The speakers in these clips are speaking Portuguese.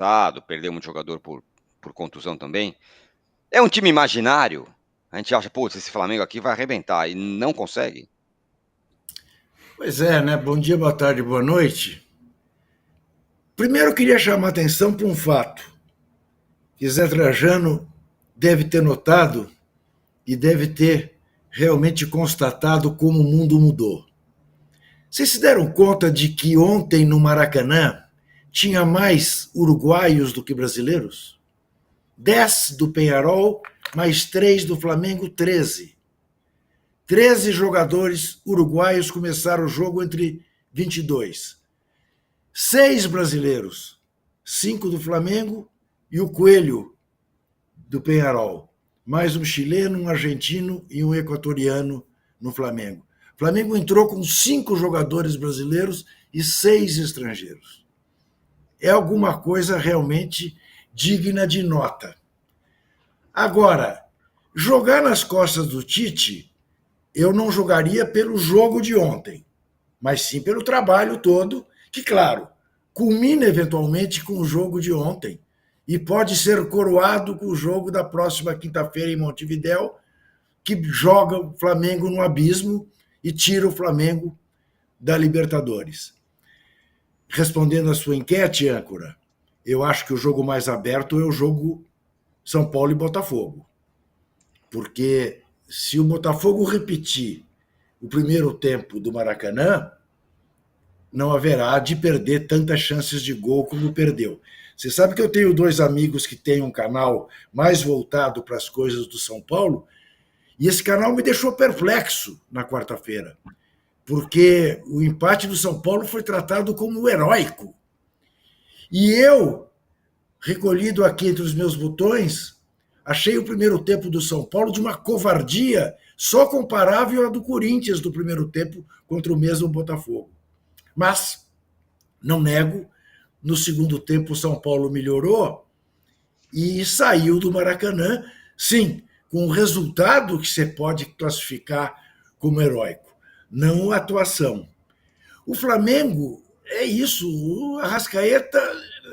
passado, perdeu muito jogador por contusão também. É um time imaginário? A gente acha, putz, esse Flamengo aqui vai arrebentar e não consegue. Pois é, né? Bom dia, boa tarde, boa noite. Primeiro eu queria chamar a atenção para um fato que Zé Trajano deve ter notado e deve ter realmente constatado como o mundo mudou. Vocês se deram conta de que ontem no Maracanã tinha mais uruguaios do que brasileiros? 10 do Peñarol, mais 3 do Flamengo, 13. 13 jogadores uruguaios começaram o jogo entre 22. 6 brasileiros, 5 do Flamengo e o Coelho do Peñarol. Mais um chileno, um argentino e um equatoriano no Flamengo. O Flamengo entrou com 5 jogadores brasileiros e 6 estrangeiros. É alguma coisa realmente digna de nota. Agora, jogar nas costas do Tite, eu não jogaria pelo jogo de ontem, mas sim pelo trabalho todo, que, claro, culmina eventualmente com o jogo de ontem e pode ser coroado com o jogo da próxima quinta-feira em Montevidéu, que joga o Flamengo no abismo e tira o Flamengo da Libertadores. Respondendo à sua enquete, âncora, eu acho que o jogo mais aberto é o jogo São Paulo e Botafogo. Porque se o Botafogo repetir o primeiro tempo do Maracanã, não haverá de perder tantas chances de gol como perdeu. Você sabe que eu tenho 2 amigos que têm um canal mais voltado para as coisas do São Paulo, e esse canal me deixou perplexo na quarta-feira, porque o empate do São Paulo foi tratado como heróico. E eu, recolhido aqui entre os meus botões, achei o primeiro tempo do São Paulo de uma covardia só comparável à do Corinthians do primeiro tempo contra o mesmo Botafogo. Mas, não nego, no segundo tempo o São Paulo melhorou e saiu do Maracanã, sim, com um resultado que você pode classificar como heróico, não a atuação. O Flamengo é isso, o Arrascaeta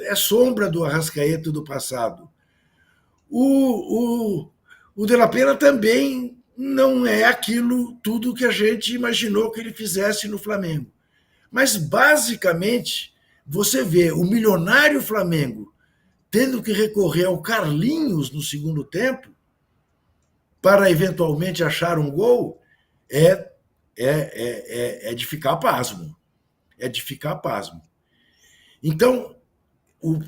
é sombra do Arrascaeta do passado. O De La Pena também não é aquilo tudo que a gente imaginou que ele fizesse no Flamengo. Mas, basicamente, você vê o milionário Flamengo tendo que recorrer ao Carlinhos no segundo tempo para eventualmente achar um gol, é de ficar pasmo. É de ficar pasmo. Então,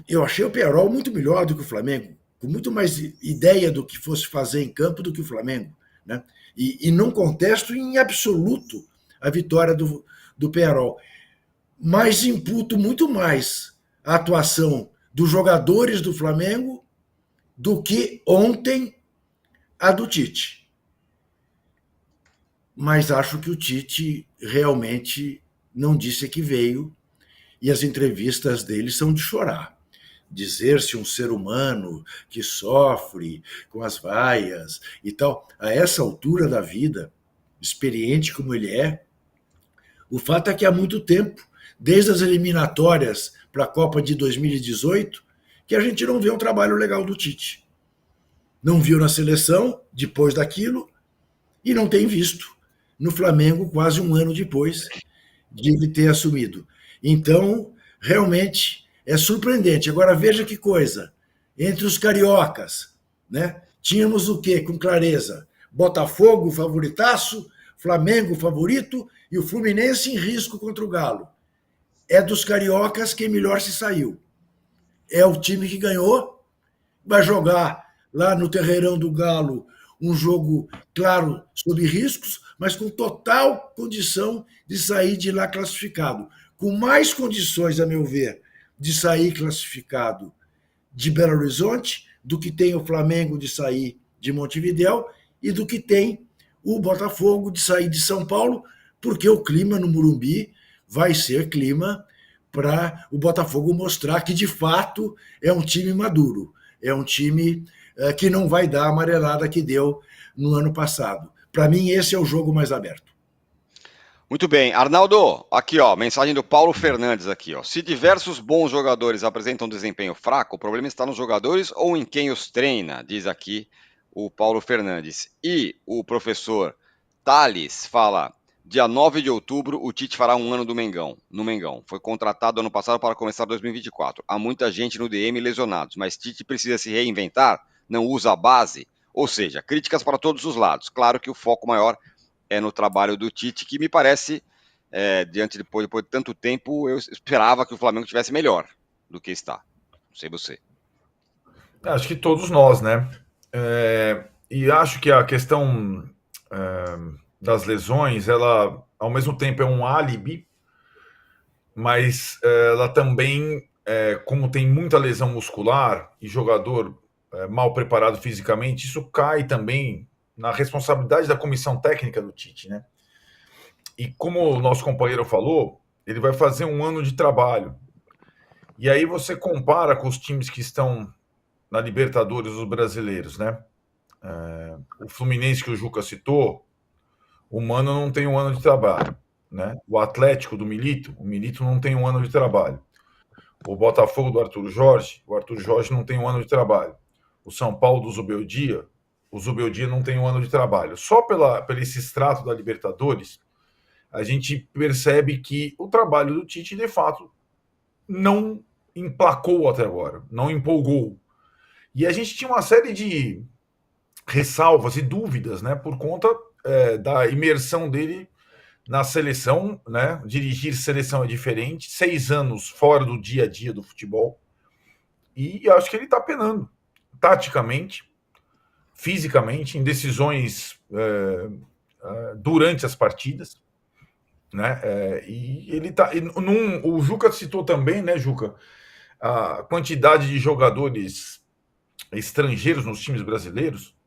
eu achei o Peñarol muito melhor do que o Flamengo, com muito mais ideia do que fosse fazer em campo do que o Flamengo. Né? E não contesto em absoluto a vitória do Peñarol. Mas imputo muito mais a atuação dos jogadores do Flamengo do que ontem a do Tite. Mas acho que o Tite realmente não disse que veio e as entrevistas dele são de chorar. Dizer-se um ser humano que sofre com as vaias e tal, a essa altura da vida, experiente como ele é, o fato é que há muito tempo, desde as eliminatórias para a Copa de 2018, que a gente não vê um trabalho legal do Tite. Não viu na seleção, depois daquilo, e não tem visto no Flamengo quase um ano depois de ele ter assumido. Então, realmente é surpreendente. Agora veja que coisa, entre os cariocas, né? Tínhamos o quê, com clareza? Botafogo favoritaço, Flamengo favorito e o Fluminense em risco contra o Galo. É dos cariocas quem melhor se saiu. É o time que ganhou, vai jogar lá no Terreirão do Galo um jogo, claro, sob riscos, mas com total condição de sair de lá classificado. Com mais condições, a meu ver, de sair classificado de Belo Horizonte do que tem o Flamengo de sair de Montevidéu e do que tem o Botafogo de sair de São Paulo, porque o clima no Morumbi vai ser clima para o Botafogo mostrar que, de fato, é um time maduro, é um time que não vai dar a amarelada que deu no ano passado. Para mim, esse é o jogo mais aberto. Muito bem. Arnaldo, aqui ó, mensagem do Paulo Fernandes aqui, ó. Se diversos bons jogadores apresentam desempenho fraco, o problema está nos jogadores ou em quem os treina, diz aqui o Paulo Fernandes. E o professor Thales fala: dia 9 de outubro, o Tite fará um ano do Mengão, no Mengão. Foi contratado ano passado para começar 2024. Há muita gente no DM lesionados, mas Tite precisa se reinventar, não usa a base. Ou seja, críticas para todos os lados. Claro que o foco maior é no trabalho do Tite, que me parece, depois de tanto tempo, eu esperava que o Flamengo tivesse melhor do que está. Não sei você. Acho que todos nós, né? E acho que a questão das lesões, ela, ao mesmo tempo, é um álibi, mas ela também, como tem muita lesão muscular e jogador mal preparado fisicamente, isso cai também na responsabilidade da comissão técnica do Tite, né? E como o nosso companheiro falou, ele vai fazer um ano de trabalho. E aí você compara com os times que estão na Libertadores, os brasileiros, né? O Fluminense que o Juca citou, o Mano não tem um ano de trabalho, né? O Atlético do Milito, o Milito não tem um ano de trabalho. O Botafogo do Arthur Jorge, o Arthur Jorge não tem um ano de trabalho. O São Paulo do Zubeldia, o Zubeldia não tem um ano de trabalho. Só pelo esse extrato da Libertadores, a gente percebe que o trabalho do Tite, de fato, não emplacou até agora, não empolgou. E a gente tinha uma série de ressalvas e dúvidas, né, por conta da imersão dele na seleção, né? Dirigir seleção é diferente, 6 anos fora do dia a dia do futebol, e acho que ele está penando, taticamente, fisicamente, em decisões durante as partidas, né? E ele tá. O Juca citou também, né, Juca, a quantidade de jogadores estrangeiros nos times brasileiros,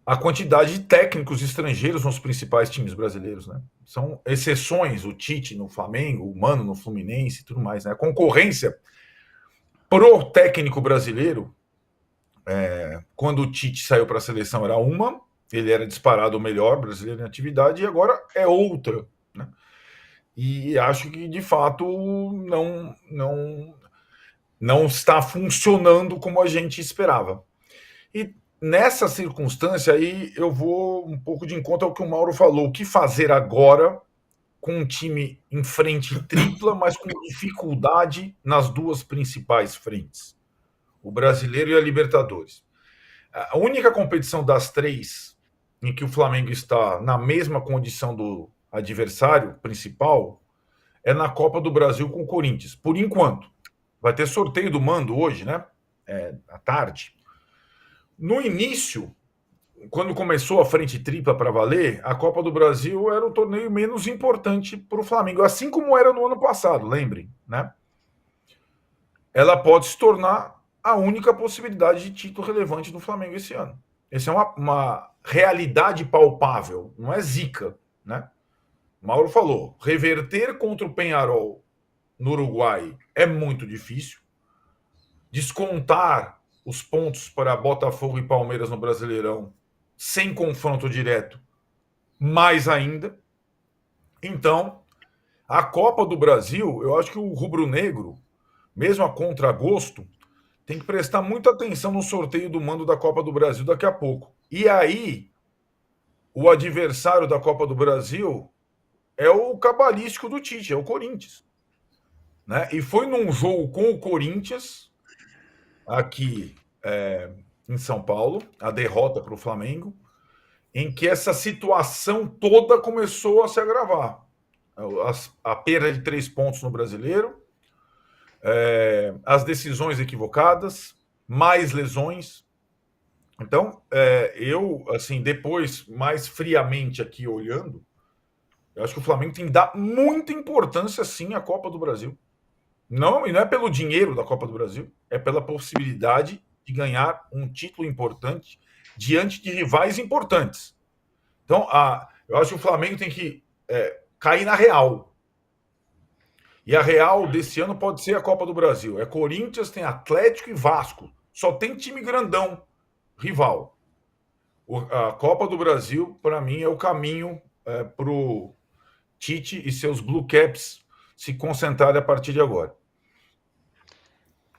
a quantidade de técnicos estrangeiros nos principais times brasileiros, né? São exceções, o Tite no Flamengo, o Mano no Fluminense e tudo mais, né? A concorrência pro técnico brasileiro, quando o Tite saiu para a seleção era uma, ele era disparado o melhor brasileiro em atividade, e agora é outra, né? E acho que, de fato, não está funcionando como a gente esperava. E nessa circunstância aí, eu vou um pouco de encontro ao que o Mauro falou. O que fazer agora com um time em frente tripla, mas com dificuldade nas duas principais frentes? O Brasileiro e a Libertadores. A única competição das três em que o Flamengo está na mesma condição do adversário principal é na Copa do Brasil com o Corinthians, por enquanto. Vai ter sorteio do mando hoje, né? À tarde. No início, quando começou a frente tripla para valer, a Copa do Brasil era o torneio menos importante para o Flamengo, assim como era no ano passado, lembrem, né? Ela pode se tornar a única possibilidade de título relevante do Flamengo esse ano. Essa é uma realidade palpável, não é zica, né? Mauro falou, reverter contra o Peñarol no Uruguai é muito difícil. Descontar os pontos para Botafogo e Palmeiras no Brasileirão sem confronto direto, mais ainda. Então, a Copa do Brasil, eu acho que o rubro-negro, mesmo a contragosto, tem que prestar muita atenção no sorteio do mando da Copa do Brasil daqui a pouco. E aí, o adversário da Copa do Brasil é o cabalístico do Tite, é o Corinthians. Né? E foi num jogo com o Corinthians, aqui em São Paulo, a derrota para o Flamengo, em que essa situação toda começou a se agravar. A perda de 3 pontos no Brasileiro, as decisões equivocadas, mais lesões. Então, eu, assim, depois, mais friamente aqui olhando, eu acho que o Flamengo tem que dar muita importância, sim, à Copa do Brasil. Não, e não é pelo dinheiro da Copa do Brasil, é pela possibilidade de ganhar um título importante diante de rivais importantes. Então, eu acho que o Flamengo tem que cair na real. E a real desse ano pode ser a Copa do Brasil. É Corinthians, tem Atlético e Vasco. Só tem time grandão, rival. A Copa do Brasil, para mim, é o caminho Tite e seus Blue Caps se concentrarem a partir de agora.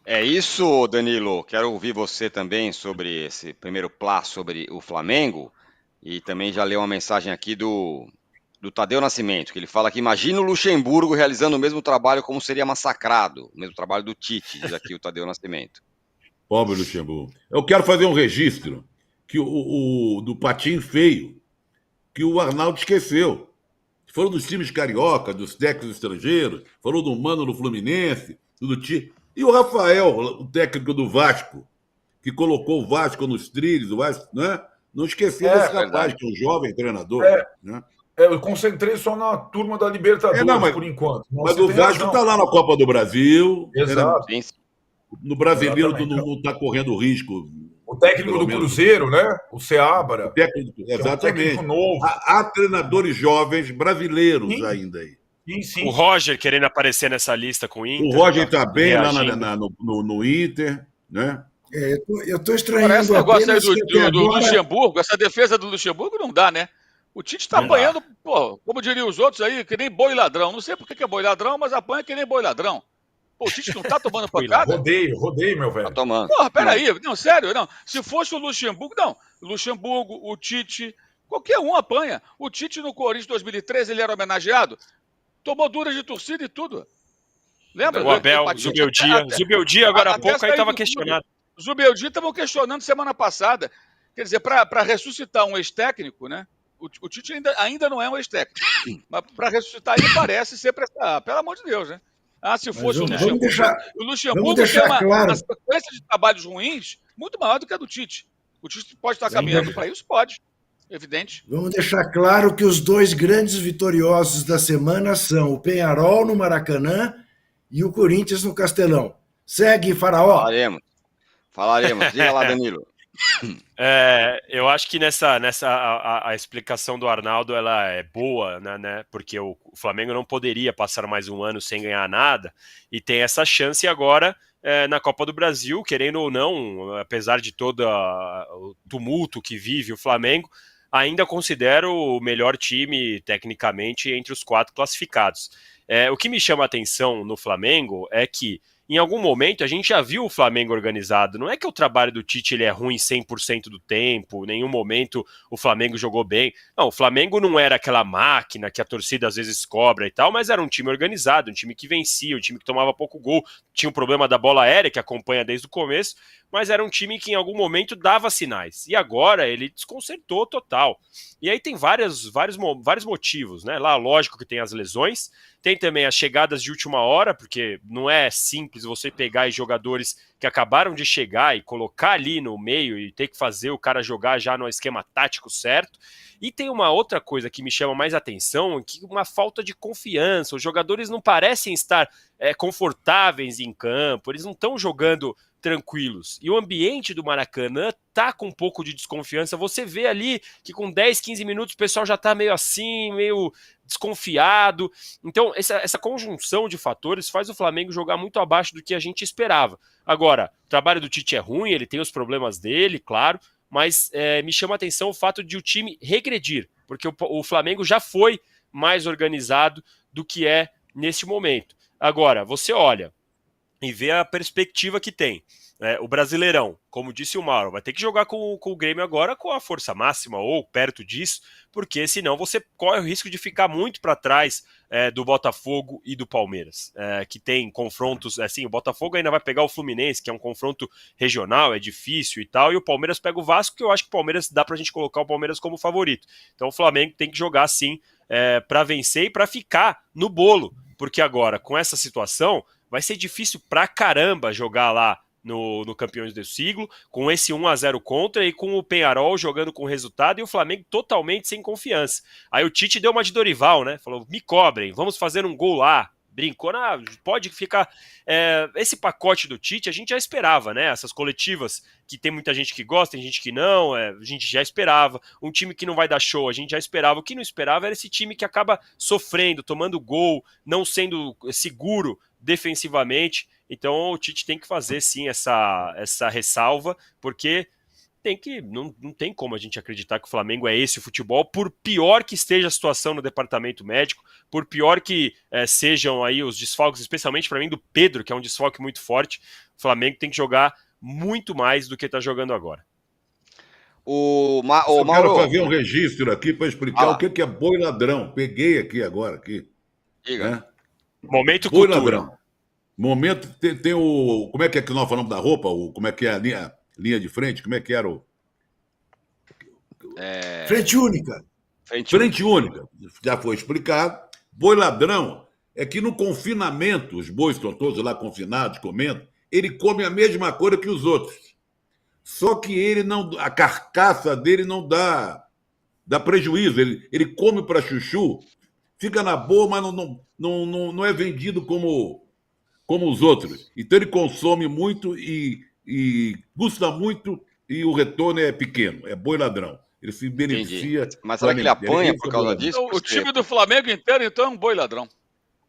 É isso, Danilo. Quero ouvir você também sobre esse primeiro plá sobre o Flamengo. E também já leu uma mensagem aqui do Tadeu Nascimento, que ele fala que imagina o Luxemburgo realizando o mesmo trabalho como seria massacrado. O mesmo trabalho do Tite, diz aqui o Tadeu Nascimento. Pobre Luxemburgo. Eu quero fazer um registro que do Patinho Feio, que o Arnaldo esqueceu. Falou dos times carioca, dos técnicos estrangeiros, falou do Mano no Fluminense, do Tite. E o Rafael, o técnico do Vasco, que colocou o Vasco nos trilhos, o Vasco, né? Não esquecer desse rapaz, que é um jovem treinador. Né? Eu concentrei só na turma da Libertadores, por enquanto. Mas o Vasco está lá na Copa do Brasil. Exato. No brasileiro, tu não está correndo risco. O técnico do Cruzeiro, né? O Seabra. Exatamente. É um técnico novo. Há treinadores jovens brasileiros ainda aí. Sim. O Roger querendo aparecer nessa lista com o Inter. O Roger está bem reagindo lá no Inter, né? Eu estou estranhando. Esse negócio aí do Luxemburgo, essa defesa do Luxemburgo não dá, né? O Tite está apanhando, pô, como diriam os outros aí, que nem boi ladrão. Não sei por que é boi ladrão, mas apanha que nem boi ladrão. Pô, o Tite não tá tomando pancada? Rodeio, meu velho. Tá tomando. Porra, peraí. Não, sério, não. Se fosse o Luxemburgo, não. Luxemburgo, o Tite, qualquer um apanha. O Tite no Corinthians 2013, ele era homenageado. Tomou duras de torcida e tudo. Lembra? O Abel, Zubeldia agora há pouco aí estava questionado. Zubeldia estavam questionando semana passada. Quer dizer, para ressuscitar um ex-técnico, né? O Tite ainda não é um ex-técnico. Mas para ressuscitar ele parece ser... pelo amor de Deus, né? Se fosse o Luxemburgo. O Luxemburgo tem uma sequência de trabalhos ruins muito maior do que a do Tite. O Tite pode estar caminhando para isso? Pode. Evidente. Vamos deixar claro que os dois grandes vitoriosos da semana são o Peñarol no Maracanã e o Corinthians no Castelão. Segue, Faraó. Falaremos. Diga lá, Danilo. Eu acho que a explicação do Arnaldo ela é boa, né? Porque o Flamengo não poderia passar mais um ano sem ganhar nada e tem essa chance agora na Copa do Brasil, querendo ou não, apesar de todo o tumulto que vive o Flamengo, ainda considero o melhor time tecnicamente entre os 4 classificados. O que me chama a atenção no Flamengo é que em algum momento a gente já viu o Flamengo organizado. Não é que o trabalho do Tite ele é ruim 100% do tempo, em nenhum momento o Flamengo jogou bem. Não, o Flamengo não era aquela máquina que a torcida às vezes cobra e tal, mas era um time organizado, um time que vencia, um time que tomava pouco gol. Tinha um problema da bola aérea que acompanha desde o começo, mas era um time que em algum momento dava sinais. E agora ele desconcertou total. E aí tem vários motivos, né? Lá, lógico que tem as lesões, tem também as chegadas de última hora, porque não é simples você pegar jogadores que acabaram de chegar e colocar ali no meio e ter que fazer o cara jogar já no esquema tático certo. E tem uma outra coisa que me chama mais atenção, que uma falta de confiança. Os jogadores não parecem estar confortáveis em campo, eles não estão jogando tranquilos. E o ambiente do Maracanã tá com um pouco de desconfiança. Você vê ali que com 10, 15 minutos o pessoal já tá meio assim, meio desconfiado. Então, essa conjunção de fatores faz o Flamengo jogar muito abaixo do que a gente esperava. Agora, o trabalho do Tite é ruim, ele tem os problemas dele, claro, mas me chama a atenção o fato de o time regredir, porque o Flamengo já foi mais organizado do que é neste momento. Agora, você olha e vê a perspectiva que tem. O Brasileirão, como disse o Mauro, vai ter que jogar com o Grêmio agora com a força máxima ou perto disso, porque senão você corre o risco de ficar muito para trás do Botafogo e do Palmeiras, que tem confrontos, assim, o Botafogo ainda vai pegar o Fluminense, que é um confronto regional, é difícil e tal, e o Palmeiras pega o Vasco, que eu acho que o Palmeiras, dá pra gente colocar o Palmeiras como favorito. Então o Flamengo tem que jogar sim para vencer e para ficar no bolo, porque agora, com essa situação, vai ser difícil pra caramba jogar lá no Campeões do Siglo, com esse 1-0 contra e com o Peñarol jogando com resultado e o Flamengo totalmente sem confiança. Aí o Tite deu uma de Dorival, né? Falou, me cobrem, vamos fazer um gol lá. Brincou, pode ficar... esse pacote do Tite a gente já esperava, né? Essas coletivas que tem muita gente que gosta, tem gente que não, a gente já esperava. Um time que não vai dar show, a gente já esperava. O que não esperava era esse time que acaba sofrendo, tomando gol, não sendo seguro defensivamente. Então o Tite tem que fazer sim essa ressalva, porque não tem como a gente acreditar que o Flamengo é esse o futebol, por pior que esteja a situação no departamento médico, por pior que sejam aí os desfalques, especialmente para mim do Pedro, que é um desfalque muito forte. O Flamengo tem que jogar muito mais do que está jogando agora. Eu Mauro, quero fazer um registro aqui para explicar o que é boi ladrão. Peguei aqui agora. Aqui, diga. né? Momento Boi cultura. ladrão. Momento tem o... Como é que nós falamos da roupa? Como é que é a linha de frente? Como é que era o... Frente única. Frente única. Já foi explicado. Boi ladrão é que no confinamento, os bois estão todos lá confinados, comendo, ele come a mesma coisa que os outros. Só que a carcaça dele não dá prejuízo. Ele come para chuchu, fica na boa, mas não é vendido como os outros. Então ele consome muito e custa muito e o retorno é pequeno. É boi ladrão. Ele se beneficia. Entendi. Mas será que ele apanha por causa disso? O time do Flamengo inteiro, então, é um boi ladrão.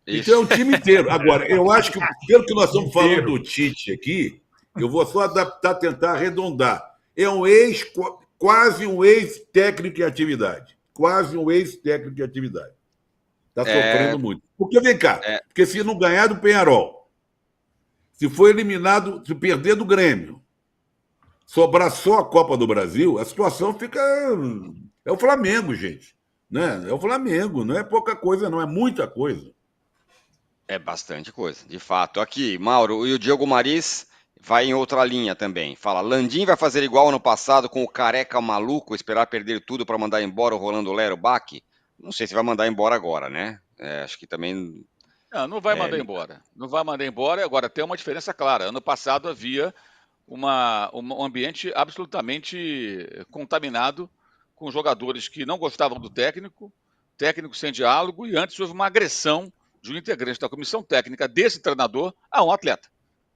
Então é um time inteiro. Agora, eu acho que, pelo que nós estamos falando do Tite aqui, eu vou só adaptar, tentar arredondar. É quase um ex-técnico em atividade. Quase um ex-técnico em atividade. Está sofrendo muito. Porque, vem cá, porque se não ganhar do Peñarol, se for eliminado, se perder do Grêmio, sobrar só a Copa do Brasil, a situação fica... É o Flamengo, gente. Né? É o Flamengo, não é pouca coisa, não, é muita coisa. É bastante coisa, de fato. Aqui, Mauro, e o Diogo Maris vai em outra linha também. Fala, Landim vai fazer igual ano passado com o careca maluco, esperar perder tudo para mandar embora o Rolando Lero Bach? Não sei se vai mandar embora agora, né? Acho que também... Não vai mandar embora. Não vai mandar embora. Agora, tem uma diferença clara. Ano passado havia um ambiente absolutamente contaminado com jogadores que não gostavam do técnico sem diálogo, e antes houve uma agressão de um integrante da comissão técnica desse treinador a um atleta.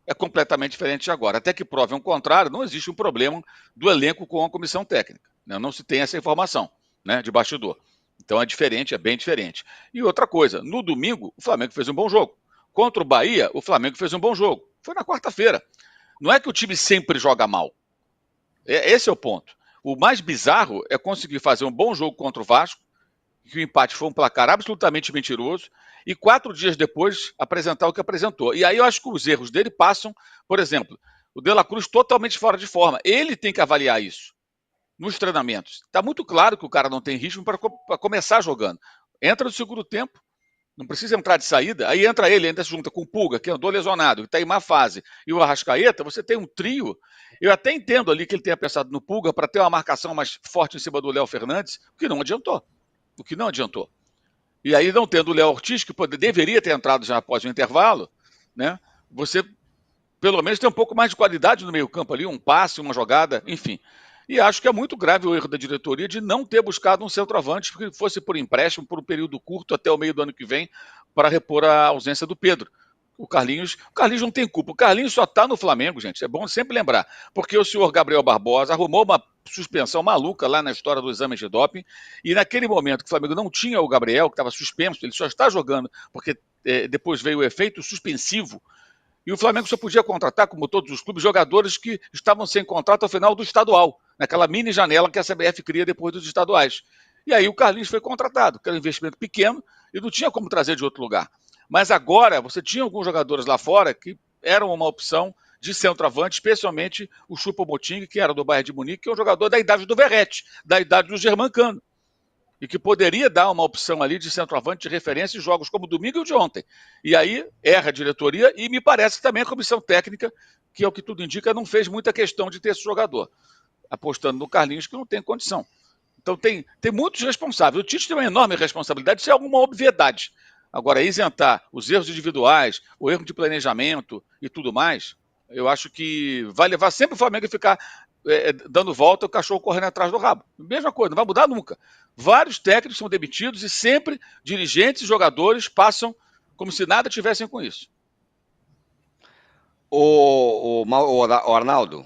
É completamente diferente agora. Até que prove o contrário, não existe um problema do elenco com a comissão técnica. Não se tem essa informação, né, de bastidor. Então é diferente, é bem diferente. E outra coisa, no domingo, o Flamengo fez um bom jogo. Contra o Bahia, o Flamengo fez um bom jogo. Foi na quarta-feira. Não é que o time sempre joga mal. Esse é o ponto. O mais bizarro é conseguir fazer um bom jogo contra o Vasco, que o empate foi um placar absolutamente mentiroso, e 4 dias depois apresentar o que apresentou. E aí eu acho que os erros dele passam, por exemplo, o De La Cruz totalmente fora de forma. Ele tem que avaliar isso nos treinamentos. Está muito claro que o cara não tem ritmo para começar jogando. Entra no segundo tempo, não precisa entrar de saída, aí entra ele, ainda se junta com o Pulga, que andou lesionado, que está em má fase, e o Arrascaeta, você tem um trio. Eu até entendo ali que ele tenha pensado no Pulga para ter uma marcação mais forte em cima do Léo Fernandes, o que não adiantou. E aí, não tendo o Léo Ortiz, que deveria ter entrado já após o intervalo, né? Você, pelo menos, tem um pouco mais de qualidade no meio-campo ali, um passe, uma jogada, enfim. E acho que é muito grave o erro da diretoria de não ter buscado um centroavante que fosse por empréstimo, por um período curto, até o meio do ano que vem, para repor a ausência do Pedro. O Carlinhos não tem culpa. O Carlinhos só está no Flamengo, gente. É bom sempre lembrar. Porque o senhor Gabriel Barbosa arrumou uma suspensão maluca lá na história do exame de doping. E naquele momento que o Flamengo não tinha o Gabriel, que estava suspenso, ele só está jogando porque depois veio o efeito suspensivo. E o Flamengo só podia contratar, como todos os clubes, jogadores que estavam sem contrato ao final do estadual, naquela mini janela que a CBF cria depois dos estaduais. E aí o Carlinhos foi contratado, que era um investimento pequeno e não tinha como trazer de outro lugar. Mas agora você tinha alguns jogadores lá fora que eram uma opção de centroavante, especialmente o Choupo-Moting, que era do Bayern de Munique, que é um jogador da idade do Verratti, da idade do Germancano, e que poderia dar uma opção ali de centroavante de referência em jogos como o domingo e o de ontem. E aí erra a diretoria e me parece que também a comissão técnica, que é o que tudo indica, não fez muita questão de ter esse jogador, apostando no Carlinhos, que não tem condição. Então tem muitos responsáveis. O Tite tem uma enorme responsabilidade, isso é alguma obviedade. Agora, isentar os erros individuais, o erro de planejamento e tudo mais, eu acho que vai levar sempre o Flamengo a ficar dando volta, o cachorro correndo atrás do rabo. Mesma coisa, não vai mudar nunca. Vários técnicos são demitidos e sempre dirigentes e jogadores passam como se nada tivessem com isso. O Arnaldo,